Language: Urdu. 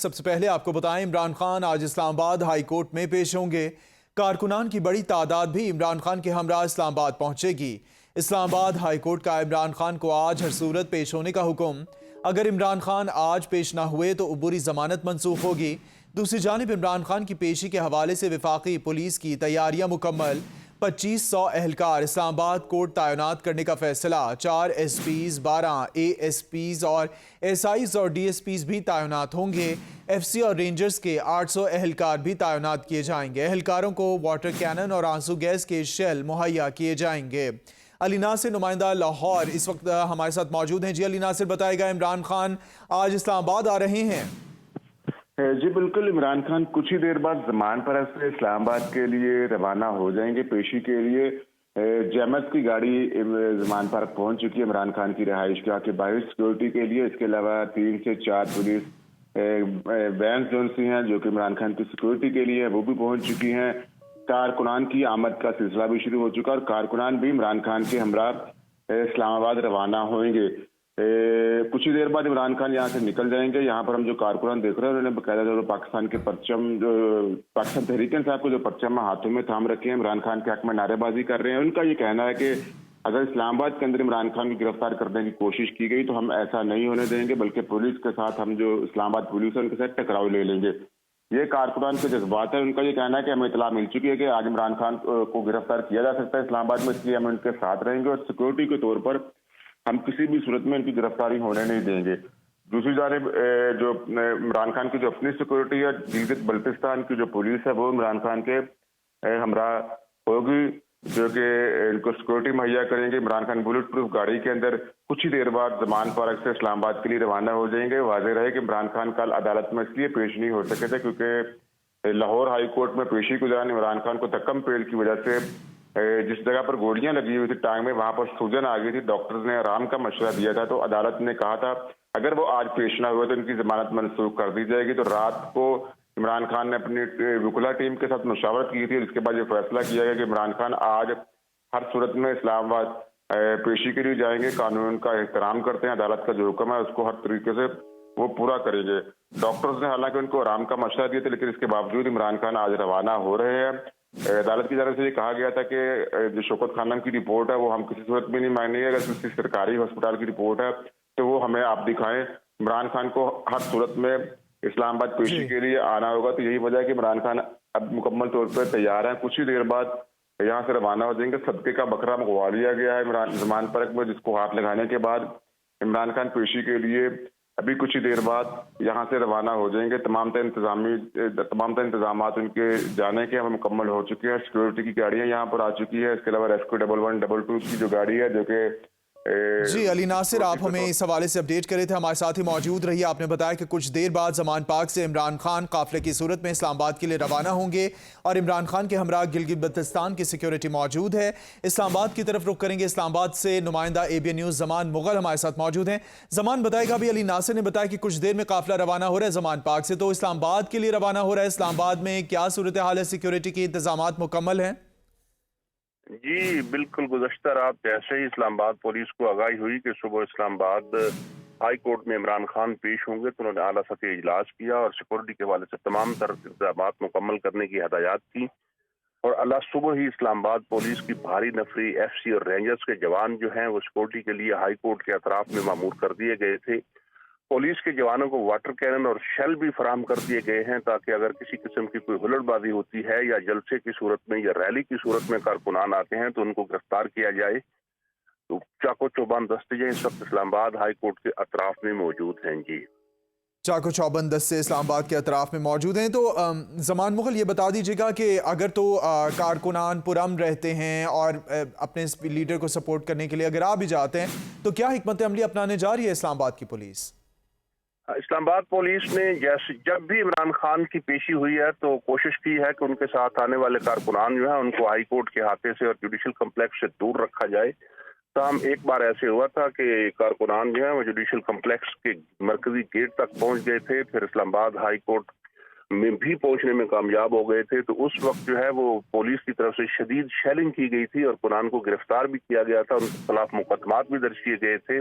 سب سے پہلے آپ کو بتائیں عمران خان آج اسلام آباد ہائی کورٹ میں پیش ہوں گے۔ کارکنان کی بڑی تعداد بھی عمران خان کے ہمراہ اسلام آباد پہنچے گی۔ اسلام آباد ہائی کورٹ کا عمران خان کو آج ہر صورت پیش ہونے کا حکم۔ اگر عمران خان آج پیش نہ ہوئے تو عبوری ضمانت منسوخ ہوگی۔ دوسری جانب عمران خان کی پیشی کے حوالے سے وفاقی پولیس کی تیاریاں مکمل۔ 2500 اہلکار اسلام آباد کورٹ تعینات کرنے کا فیصلہ۔ 4 S Ps, 12 A S Ps اور ایس آئیز اور ڈی ایس پیز بھی تعینات ہوں گے۔ ایف سی اور رینجرز کے 800 اہلکار بھی تعینات کیے جائیں گے۔ اہلکاروں کو واٹر کینن اور آنسو گیس کے شیل مہیا کیے جائیں گے۔ علی ناصر نمائندہ لاہور اس وقت ہمارے ساتھ موجود ہیں۔ جی علی ناصر، بتائے گا عمران خان آج اسلام آباد آ رہے ہیں؟ جی بالکل، عمران خان کچھ ہی دیر بعد زمان پر سے اسلام آباد کے لیے روانہ ہو جائیں گے پیشی کے لیے۔ جیمت کی گاڑی زمان پارک پہنچ چکی ہے عمران خان کی رہائش گاہ کے باہر سیکورٹی کے لیے۔ اس کے علاوہ 3 سے 4 پولیس وینز جو سی ہیں جو کہ عمران خان کی سیکورٹی کے لیے وہ بھی پہنچ چکی ہیں۔ کارکنان کی آمد کا سلسلہ بھی شروع ہو چکا اور کارکنان بھی عمران خان کے ہمراہ اسلام آباد روانہ ہوئیں گے۔ کچھ ہی دیر بعد عمران خان یہاں سے نکل جائیں گے۔ یہاں پر ہم جو کارکنان دیکھ رہے ہیں انہوں نے باقاعدہ جو پاکستان کے پرچم، جو پاکستان تحریک انصاف کو جو پرچم ہاتھوں میں تھام رکھے ہیں، عمران خان کے حق میں نعرے بازی کر رہے ہیں۔ ان کا یہ کہنا ہے کہ اگر اسلام آباد کے اندر عمران خان کو گرفتار کرنے کی کوشش کی گئی تو ہم ایسا نہیں ہونے دیں گے، بلکہ پولیس کے ساتھ ہم جو اسلام آباد پولیس ہے ان کے ساتھ ٹکراؤ لے لیں گے۔ یہ کارکنان کے جذبات ہیں۔ ان کا یہ کہنا ہے کہ ہمیں اطلاع مل چکی ہے کہ آج عمران خان کو گرفتار کیا جا سکتا ہے اسلام آباد میں، اس لیے ہم ان کے ساتھ رہیں گے اور سیکورٹی کے طور پر ہم کسی بھی صورت میں ان کی گرفتاری ہونے نہیں دیں گے۔ دوسری جانب جو عمران خان کی جو اپنی سیکورٹی ہے، گلگت بلتستان کی جو پولیس ہے وہ عمران خان کے ہمراہ ہوگی، جو کہ ان کو سیکورٹی مہیا کریں گے۔ عمران خان بلٹ پروف گاڑی کے اندر کچھ ہی دیر بعد زمان پارک سے اسلام آباد کے لیے روانہ ہو جائیں گے۔ واضح رہے کہ عمران خان کل عدالت میں اس لیے پیش نہیں ہو سکے تھے کیونکہ لاہور ہائی کورٹ میں پیشی کے دوران عمران خان کو تکم پیل کی وجہ سے جس جگہ پر گولیاں لگی ہوئی تھی ٹانگ میں، وہاں پر سوجن آ گئی تھی۔ ڈاکٹرز نے آرام کا مشورہ دیا تھا تو عدالت نے کہا تھا اگر وہ آج پیش نہ ہوئے تو ان کی ضمانت منسوخ کر دی جائے گی۔ تو رات کو عمران خان نے اپنی وکلا ٹیم کے ساتھ مشاورت کی تھی، اس کے بعد یہ فیصلہ کیا گیا کہ عمران خان آج ہر صورت میں اسلام آباد پیشی کے لیے جائیں گے۔ قانون کا احترام کرتے ہیں، عدالت کا جو حکم ہے اس کو ہر طریقے سے وہ پورا کریں گے۔ ڈاکٹرز نے حالانکہ ان کو آرام کا مشورہ دیا تھا، لیکن اس کے باوجود عمران خان آج روانہ ہو رہے ہیں۔ عدالت کی جانب سے یہ کہا گیا تھا کہ جو شوکت خانم کی رپورٹ ہے وہ ہم کسی صورت میں نہیں مانیں گے۔ اگر کسی سرکاری ہسپتال کی رپورٹ ہے تو وہ ہمیں آپ دکھائیں۔ عمران خان کو ہر صورت میں اسلام آباد پیشی کے لیے آنا ہوگا، تو یہی وجہ ہے کہ عمران خان اب مکمل طور پر تیار ہیں۔ کچھ ہی دیر بعد یہاں سے روانہ ہو جائیں گے۔ صدقے کا بکرا منگوا لیا گیا ہے زمان پارک میں، جس کو ہاتھ لگانے کے بعد عمران خان پیشی کے لیے ابھی کچھ ہی دیر بعد یہاں سے روانہ ہو جائیں گے۔ تمام تر انتظامات ان کے جانے کے ہمیں مکمل ہو چکے ہیں۔ سیکورٹی کی گاڑیاں یہاں پر آ چکی ہے۔ اس کے علاوہ ریسکیو 1122 کی جو گاڑی ہے جو کہ جی علی ناصر، آپ ہمیں اس حوالے سے اپڈیٹ کرے تھے، ہمارے ساتھ ہی موجود رہی۔ آپ نے بتایا کہ کچھ دیر بعد زمان پارک سے عمران خان قافلے کی صورت میں اسلام آباد کے لیے روانہ ہوں گے اور عمران خان کے ہمراہ گلگت بلتستان کی سیکیورٹی موجود ہے۔ اسلام آباد کی طرف رخ کریں گے۔ اسلام آباد سے نمائندہ اے بی این نیوز زمان مغل ہمارے ساتھ موجود ہیں۔ زمان، بتائے گا بھی علی ناصر نے بتایا کہ کچھ دیر میں قافلہ روانہ ہو رہا ہے زمان پارک سے، تو اسلام آباد کے لیے روانہ ہو رہا ہے۔ اسلام آباد میں کیا صورتحال ہے؟ سیکیورٹی کے انتظامات مکمل ہیں؟ جی بالکل، گزشتہ رات جیسے ہی اسلام آباد پولیس کو آگاہی ہوئی کہ صبح اسلام آباد ہائی کورٹ میں عمران خان پیش ہوں گے تو انہوں نے اعلیٰ سطحی اجلاس کیا اور سیکورٹی کے حوالے سے تمام تر انتظامات مکمل کرنے کی ہدایات کی۔ اور اللہ صبح ہی اسلام آباد پولیس کی بھاری نفری ایف سی اور رینجرز کے جوان جو ہیں وہ سیکورٹی کے لیے ہائی کورٹ کے اطراف میں معمور کر دیے گئے تھے۔ پولیس کے جوانوں کو واٹر کینن اور شیل بھی فراہم کر دیے گئے ہیں تاکہ اگر کسی قسم کی کوئی ہلڑ بازی ہوتی ہے یا جلسے کی صورت میں یا ریلی کی صورت میں کارکنان آتے ہیں تو ان کو گرفتار کیا جائے۔ تو چاقو چوبند دستے اس وقت اسلام آباد ہائی کورٹ کے اطراف میں موجود ہیں۔ جی چاقو چوبند دستے اسلام آباد کے اطراف میں موجود ہیں۔ تو زمان مغل، یہ بتا دیجیے گا کہ اگر تو کارکنان پرامن رہتے ہیں اور اپنے لیڈر کو سپورٹ کرنے کے لیے اگر آ بھی جاتے ہیں تو کیا حکمت عملی اپنانے جا رہی ہے اسلام آباد کی پولیس؟ اسلام آباد پولیس نے جب بھی عمران خان کی پیشی ہوئی ہے تو کوشش کی ہے کہ ان کے ساتھ آنے والے کارکنان جو ہیں ان کو ہائی کورٹ کے احاطے سے اور جوڈیشل کمپلیکس سے دور رکھا جائے۔ تاہم ایک بار ایسے ہوا تھا کہ کارکنان جو ہیں وہ جوڈیشل کمپلیکس کے مرکزی گیٹ تک پہنچ گئے تھے، پھر اسلام آباد ہائی کورٹ میں بھی پہنچنے میں کامیاب ہو گئے تھے، تو اس وقت جو ہے وہ پولیس کی طرف سے شدید شیلنگ کی گئی تھی اور کارکنان کو گرفتار بھی کیا گیا تھا، ان کے خلاف مقدمات بھی درج کیے گئے تھے۔